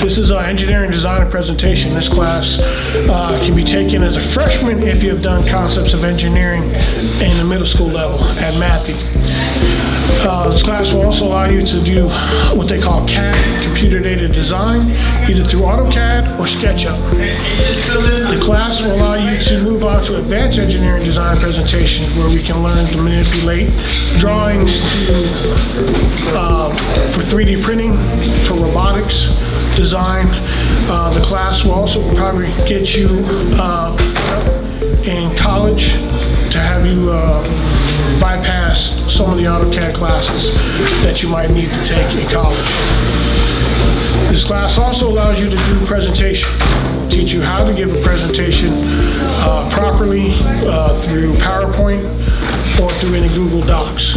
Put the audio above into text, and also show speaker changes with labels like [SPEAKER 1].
[SPEAKER 1] This is engineering design and presentation. This class can be taken as a freshman if you have done concepts of engineering in the middle school level at Matthew. This class will also allow you to do what they call CAD, computer aided design, either through AutoCAD or SketchUp. The class will allow you to move on to advanced engineering design presentations, where we can learn to manipulate drawings for 3D printing, for robotics design. The class will also probably get you in college to have you bypass some of the AutoCAD classes that you might need to take in college. This class also allows you to do presentation. We'll teach you how to give a presentation properly through PowerPoint or through any Google Docs.